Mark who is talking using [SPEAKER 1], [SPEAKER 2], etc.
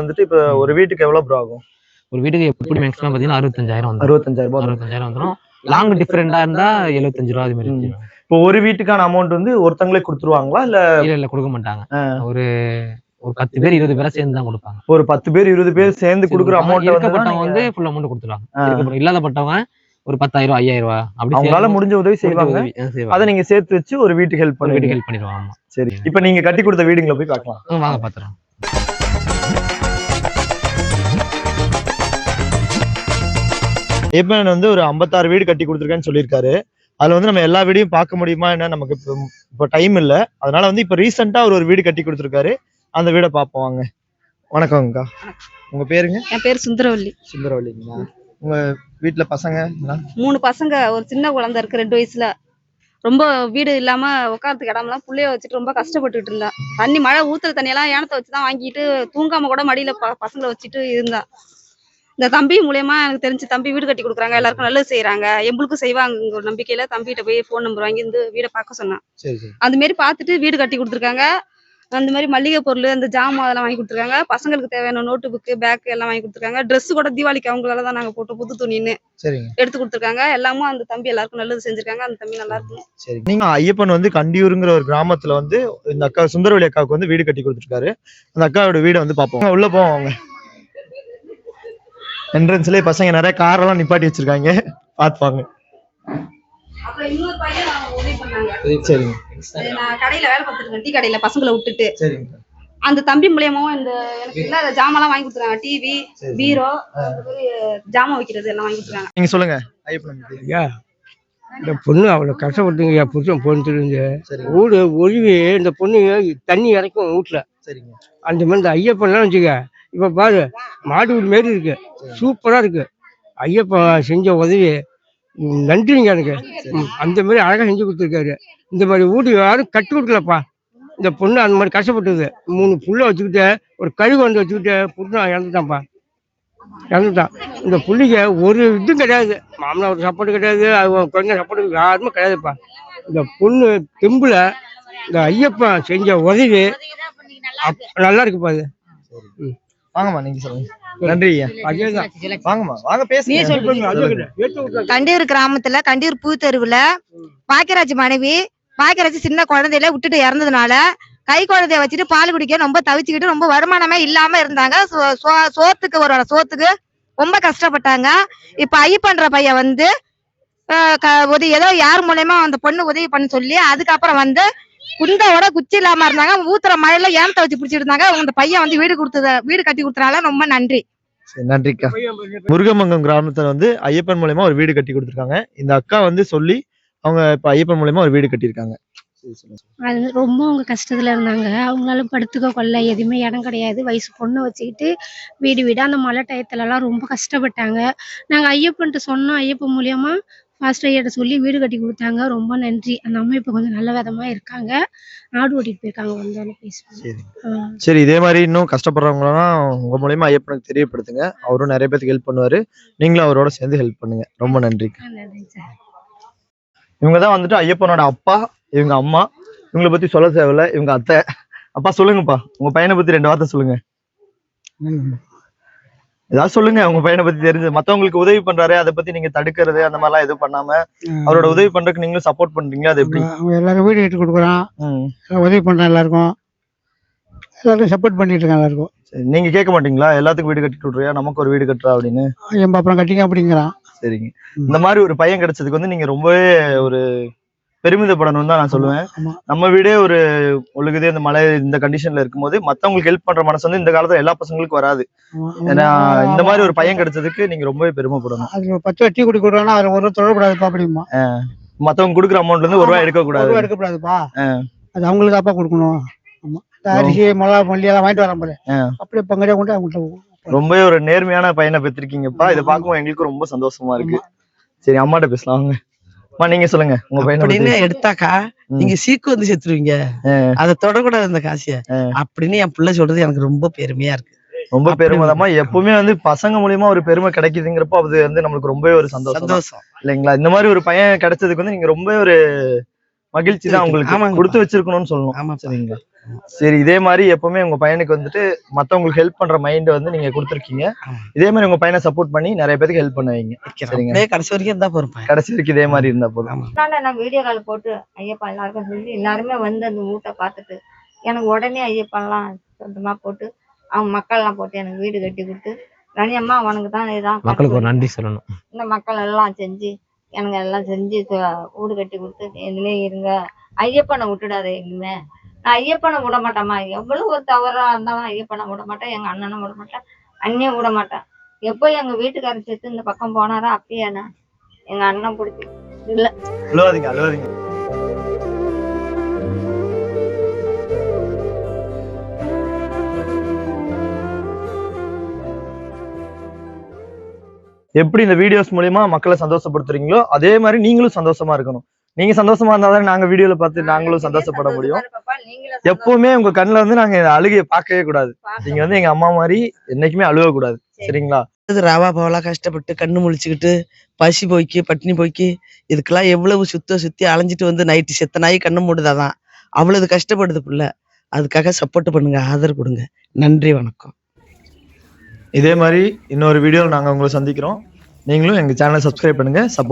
[SPEAKER 1] வந்துட்டு இப்ப ஒரு வீட்டுக்கு எவ்வளவு ப்ரோ ஆகும்?
[SPEAKER 2] ஒரு வீட்டுக்கு எப்படி மேக்ஸிமம் பாத்தீங்கன்னா 65,000 வந்துரும்.
[SPEAKER 1] 65,000
[SPEAKER 2] வந்துரும். லாங் டிஃபரெண்டா இருந்தா 75 ரூபா அது மாதிரி.
[SPEAKER 1] இப்போ ஒரு வீட்டுக்கான அமௌண்ட் வந்து ஒருத்தங்களே கொடுத்துருவாங்களா
[SPEAKER 2] இல்ல கொடுக்க மாட்டாங்க. ஒரு 10 பேர் 20 பேரை சேர்ந்து தான் கொடுப்பாங்க.
[SPEAKER 1] ஒரு 10 பேர் 20 பேர் சேர்ந்து கொடுக்குற அமௌண்ட்
[SPEAKER 2] வந்து ஃபுல் அமௌண்ட் கொடுத்துருவாங்க. இல்லாதப்பட்டவங்க ஒரு 10,000 5,000 அப்படி
[SPEAKER 1] அவங்களால முடிஞ்ச உதவி செய்வாங்க. அதை நீங்க சேர்த்து வச்சு ஒரு வீட்டுக்கு ஹெல்ப்
[SPEAKER 2] பண்ணிடுவாங்க.
[SPEAKER 1] சரி, இப்ப நீங்க கட்டி கொடுத்த வீடுங்களை போய் பார்க்கலாம்.
[SPEAKER 2] வாங்க பாத்துறோம்.
[SPEAKER 1] ஐயப்பன் வந்து ஒரு 56 வீடு கட்டி கொடுத்துருக்கேன்னு சொல்லியிருக்காரு. அதுல வந்து நம்ம எல்லா வீடையும் பார்க்க முடியுமா என்ன, நமக்கு இப்போ டைம் இல்ல. அதனால வந்து இப்ப ரீசெண்டா ஒரு வீடு கட்டி கொடுத்துருக்காரு. அந்த வீடை பார்ப்போம் வாங்க. வணக்கம்க்கா, உங்க பேருங்க?
[SPEAKER 3] என் பேர் சுந்தரவல்லி.
[SPEAKER 1] சுந்தரவல்லிங்களா? உங்க வீட்டுல பசங்க?
[SPEAKER 3] 3 பசங்க, ஒரு சின்ன குழந்தை இருக்கு 2 வயசுல. ரொம்ப வீடு இல்லாம உட்காரத்துக்கு இடம்லாம் புள்ளைய வச்சுட்டு ரொம்ப கஷ்டப்பட்டுட்டு இருந்தேன். தண்ணி மழை ஊத்துற தண்ணியெல்லாம் ஏனத்தை வச்சுதான் வாங்கிட்டு தூங்காம கூட மடியில பசங்களை வச்சுட்டு இருந்தேன். இந்த தம்பி மூலியமா எனக்கு தெரிஞ்சு தம்பி வீடு கட்டி கொடுக்குறாங்க, எல்லாருக்கும் நல்லது செய்யறாங்க, எங்களுக்கும் செய்வாங்க ஒரு நம்பிக்கையில தம்பிகிட்ட போய் போன் நம்பர் வாங்கி இந்த வீடை பார்க்க சொன்னேன். அந்த மாதிரி பார்த்துட்டு வீடு கட்டி கொடுத்துருக்காங்க. அந்த மாதிரி மளிகை பொருள், அந்த ஜாமான் அதெல்லாம் வாங்கி கொடுத்துருக்காங்க. பசங்களுக்கு தேவையான நோட்டு புக்கு, பேக் எல்லாம் வாங்கி கொடுத்துருக்காங்க. ட்ரெஸ் கூட தீபாவளிக்கு அவங்களால தான் நாங்க போட்டு புது துணின்னு எடுத்து கொடுத்துருக்காங்க. எல்லாமும் அந்த தம்பி எல்லாருக்கும் நல்லது செஞ்சிருக்காங்க. அந்த தம்பி நல்லா இருக்கும்.
[SPEAKER 1] சரி, நீங்க ஐயப்பன் வந்து கண்டியூருங்கிற ஒரு கிராமத்துல வந்து இந்த அக்கா சுந்தரவல்லி அக்காவுக்கு வந்து வீடு கட்டி கொடுத்துருக்காரு. அந்த அக்காவோட வீடை வந்து பார்ப்போம். உள்ள போவாங்க. என்ட்ரன்ஸ்லயே பசங்க நிறைய கார் எல்லாம் நிப்பாட்டி வச்சிருக்காங்க, பாத்துப்பாங்க.
[SPEAKER 3] சரிங்க, நான் கடையில வேலை பார்த்துருக்கேன், டீ கடையில பசங்களை விட்டுட்டு. அந்த தம்பி மூலியமாவும் இந்த எனக்கு இல்லாத ஜாமான் வாங்கி கொடுத்துருக்காங்க. டிவி, பீரோ, ஜாமான் வைக்கிறது எல்லாம் வாங்கி கொடுத்துருக்காங்க.
[SPEAKER 1] நீங்க சொல்லுங்க ஐயப்பன்.
[SPEAKER 4] இந்த பொண்ணு அவ்வளவு கஷ்டப்பட்டுங்க, புருஷன் பொண்ணுங்க வீடு ஒழுவி இந்த பொண்ணு தண்ணி இறக்கும் வீட்டுல. சரிங்க, அந்த மாதிரி இந்த ஐயப்பன்லாம் வச்சுக்க. இப்ப பாரு, மாடு வீடு மாரி இருக்கு, சூப்பரா இருக்கு. ஐயப்பன் செஞ்ச உதவி நன்றிங்க எனக்கு. அந்த மாதிரி அழகா செஞ்சு கொடுத்துருக்காரு. இந்த மாதிரி வீடு யாரும் கட்டி கொடுக்கலப்பா. இந்த பொண்ணு அந்த மாதிரி கஷ்டப்பட்டது. 3 புள்ள வச்சுக்கிட்டு ஒரு கழுகு வந்து வச்சுக்கிட்டு பொண்ணு இறந்துட்டான்ப்பா, இறந்துட்டான். இந்த புள்ளிக்கு ஒரு இதுவும் கிடையாது, மாமனா ஒரு சப்போர்ட் கிடையாது, அது குழந்தை சப்போர்ட் யாருமே கிடையாதுப்பா. இந்த பொண்ணு தெம்புல இந்த ஐயப்பன் செஞ்ச உதவி நல்லா இருக்குப்பா. அது
[SPEAKER 1] வாங்கம்மா, நீங்க சொல்லுங்க. நன்றி. வாங்கம்மா, வாங்க பேசுங்க.
[SPEAKER 5] கண்டியூர் கிராமத்துல கண்டியூர் பூ தெருவுல பாக்கியராஜ் மனைவி பாக்கியராஜ் சின்ன குழந்தையில விட்டுட்டு இறந்ததுனால கை குழந்தைய வச்சுட்டு பால் குடிக்க ரொம்ப தவிச்சுக்கிட்டு ரொம்ப வருமானமே இல்லாம இருந்தாங்க. சோத்துக்கு ரொம்ப கஷ்டப்பட்டாங்க. இப்ப ஐயப்பன்ற பையன் வந்து ஏதோ யார் மூலயமா அந்த பொண்ணு உதவி பண்ண சொல்லி அதுக்கப்புறம் வந்து குந்தாவோட குச்சி இல்லாம இருந்தாங்க, ஊத்துற மழையில ஏனத்தை வச்சு பிடிச்சிட்டு இருந்தாங்க. அந்த பையன் வந்து வீடு கட்டி கொடுத்தனால ரொம்ப நன்றி.
[SPEAKER 1] நன்றிக்கா. முருகமங்கம் கிராமத்துல வந்து ஐயப்பன் மூலமா ஒரு வீடு கட்டி கொடுத்துருக்காங்க. இந்த அக்கா வந்து சொல்லி அவங்க இப்ப ஐயப்பன் மூலமா ஒரு வீடு கட்டியிருக்காங்க.
[SPEAKER 6] அது ரொம்ப அவங்க கஷ்டத்துல இருந்தாங்க. அவங்களால படுத்துக்க கொள்ள எதுவுமே இடம் கிடையாது. வயசு பொண்ணு வச்சுக்கிட்டு வீடு அந்த மழை டயத்துல எல்லாம் ரொம்ப கஷ்டப்பட்டாங்க. நாங்க ஐயப்பன்ட்டு சொன்னோம். ஐயப்பன் மூலியமா ஃபாஸ்ட் ஐயாட்ட சொல்லி வீடு கட்டி கொடுத்தாங்க. ரொம்ப நன்றி. அந்த அம்மா இப்ப கொஞ்சம் நல்ல விதமா இருக்காங்க. ஆடு ஓட்டிட்டு போயிருக்காங்க. வந்தாலும் பேசுவாங்க.
[SPEAKER 1] சரி, இதே மாதிரி இன்னும் கஷ்டப்படுறவங்களாம் உங்க மூலமா ஐயப்பனுக்கு தெரியப்படுத்துங்க. அவரும் நிறைய பேருக்கு ஹெல்ப் பண்ணுவாரு. நீங்களும் அவரோட சேர்ந்து ஹெல்ப் பண்ணுங்க. ரொம்ப நன்றி. இவங்கதான் வந்துட்டு ஐயப்பனோட அப்பா, இவங்க அம்மா. இவங்களை பத்தி சொல்ல தேவையில்ல, இவங்க அத்தை. அப்பா சொல்லுங்கப்பா, உங்க பையனை பத்தி 2 வார்த்தை சொல்லுங்க. ஏதாவது சொல்லுங்க, உங்க பையனை பத்தி தெரிஞ்சு. மத்தவங்களுக்கு உதவி பண்றாரு, அதை பத்தி நீங்க தடுக்கிறது அந்த மாதிரிலாம் எதுவும் பண்ணாம அவரோட உதவி பண்றதுக்கு நீங்களும் சப்போர்ட் பண்றீங்களா? அது எப்படி?
[SPEAKER 4] எல்லாரும் வீடு கட்டி கொடுக்குறான், உதவி பண்றான், எல்லாருக்கும் சப்போர்ட் பண்ணிட்டு இருக்காங்க எல்லாருக்கும்.
[SPEAKER 1] நீங்க கேட்க மாட்டீங்களா, எல்லாத்துக்கும் வீடு கட்டி கொடுறியா, நமக்கு ஒரு வீடு கட்டுறா அப்படின்னு?
[SPEAKER 4] அப்புறம் கட்டிங்க அப்படிங்கிறான்.
[SPEAKER 1] சரிங்க, இந்த மாதிரி ஒரு பையன் கிடைச்சதுக்கு வந்து நீங்க ரொம்பவே ஒரு பெருமிதப்படணும்னு தான் நான் சொல்லுவேன். நம்ம வீடே ஒரு ஒழுகுது இந்த மழை இந்த கண்டிஷன்ல இருக்கும்போது மத்தவங்களுக்கு ஹெல்ப் பண்ற மனசு வந்து இந்த காலத்துல எல்லா பசங்களுக்கும் வராது. ஏன்னா இந்த மாதிரி ஒரு பையன் கிடைச்சதுக்கு நீங்க ரொம்பவே பெருமைப்படணும்.
[SPEAKER 4] அது 10 வட்டி குடி கொடுறானா அதுல ஒரு தொடரக்கூடாதுப்பா அப்படிமா.
[SPEAKER 1] மத்தவங்க கொடுக்குற அமௌண்ட்ல இருந்து ₹1 எடுக்கக்கூடாதுப்பா.
[SPEAKER 4] அது அவங்களுக்கு தாப்பா கொடுக்கணும். ஆமா, அரிசி மிளகா மல்லி எல்லாம் வாங்கிட்டு வரேன் பாரு, அப்படியே பங்கடியா கொண்டு அவங்கள்ட்ட.
[SPEAKER 1] ரொம்பவே ஒரு நேர்மையான பையனை பெற்றிருக்கீங்கப்பா. இதை பார்க்கும்போது எங்களுக்கும் ரொம்ப சந்தோஷமா இருக்கு. சரி, அம்மாட்ட பேசலாம். நீங்க சொல்லுங்க, உங்க பையன்
[SPEAKER 7] அப்படின்னு எடுத்தாக்கா நீங்க சீக்கு வந்து செத்துருவீங்க, அதை தொடக்கூடாது அந்த காசிய அப்படின்னு என் பிள்ளை சொல்றது எனக்கு ரொம்ப பெருமையா இருக்கு.
[SPEAKER 1] ரொம்ப பெருமைதாம்மா. எப்பவுமே வந்து பசங்க மூலியமா ஒரு பெருமை கிடைக்குதுங்கிறப்போ அது வந்து நம்மளுக்கு ரொம்பவே ஒரு சந்தோஷம் இல்லைங்களா? இந்த மாதிரி ஒரு பையன் கிடைச்சதுக்கு வந்து நீங்க ரொம்ப ஒரு மகிழ்ச்சி தான் உங்களுக்கு.
[SPEAKER 7] ஆமாங்க.
[SPEAKER 1] கொடுத்து வச்சிருக்கணும்னு சொல்லணும்.
[SPEAKER 7] ஆமா
[SPEAKER 1] சரிங்களா? சரி, இதே மாதிரி எப்பவுமே உங்க பையனுக்கு வந்துட்டு மத்தவங்களுக்கு ஹெல்ப் பண்ற மைண்ட் வந்து நீங்க கொடுத்துருக்கீங்க. இதே மாதிரி உங்க பையனை சப்போர்ட் பண்ணி நிறைய பேருக்கு ஹெல்ப் பண்ணுவீங்க. சரிங்க,
[SPEAKER 7] அப்படியே கடைசி வரைக்கும் இருந்தா போறேன்.
[SPEAKER 1] கடைசி வரைக்கும் இதே மாதிரி இருந்தா போதும்.
[SPEAKER 8] நான் வீடியோ கால் போட்டு ஐயப்பா எல்லாருக்கும் சொல்லி எல்லாருமே வந்து அந்த வீட்டை பார்த்துட்டு எனக்கு உடனே ஐயப்பாலாம் சொந்தமா போட்டு அவங்க மக்கள்லாம் போட்டு எனக்கு வீடு கட்டி கொடுத்து ரணியம்மா உனக்கு தான் இதான்
[SPEAKER 2] மக்களுக்கு ஒரு நன்றி சொல்லணும்.
[SPEAKER 8] இந்த மக்கள் எல்லாம் செஞ்சு எனக்கு எல்லாம் செஞ்சு வீடு கட்டி கொடுத்து இதுலயே இருங்க, ஐயப்பனை விட்டுடாத எங்குமே. நான் ஐயப்பனை விட மாட்டேம்மா, எவ்வளவு ஒரு தவறா இருந்தாலும் ஐயப்பனை விட மாட்டேன், எங்க அண்ணனும் விட மாட்டேன், அண்ணியும் விட மாட்டேன். எப்போ எங்க வீட்டுக்காரர் சேர்த்து இந்த பக்கம் போனாரோ அப்பயே நான் எங்க அண்ணன் பிடிச்சி இல்ல.
[SPEAKER 1] அழுவாதீங்க, அழுவாதீங்க. எப்படி இந்த வீடியோஸ் மூலியமா மக்களை சந்தோஷப்படுத்துறீங்களோ அதே மாதிரி நீங்களும் சந்தோஷமா இருக்கணும். நீங்க சந்தோஷமா இருந்தாதான் நாங்க வீடியோல பார்த்து நாங்களும் சந்தோஷப்பட முடியும். எப்பவுமே உங்க கண்ணுல வந்து நாங்க அழுகையை பார்க்கவே கூடாது. நீங்க வந்து எங்க அம்மா மாதிரி என்னைக்குமே அழுக கூடாது. சரிங்களா?
[SPEAKER 7] ரவா பவலா கஷ்டப்பட்டு கண்ணு முழிச்சுக்கிட்டு பசி போய்க்கு பட்டினி போய்க்கு இதுக்கெல்லாம் எவ்வளவு சுத்தி அலைஞ்சிட்டு வந்து நைட்டு செத்த நாய் கண்ணு மூடுதாதான். அவ்வளவு கஷ்டப்படுது புள்ள. அதுக்காக சப்போர்ட் பண்ணுங்க, ஆதரவு கொடுங்க. நன்றி, வணக்கம்.
[SPEAKER 1] இதே மாதிரி இன்னொரு வீடியோல நாங்க உங்களை சந்திக்கிறோம். நீங்களும் எங்க சேனலை சப்ஸ்கிரைப் பண்ணுங்க, சப்போர்ட்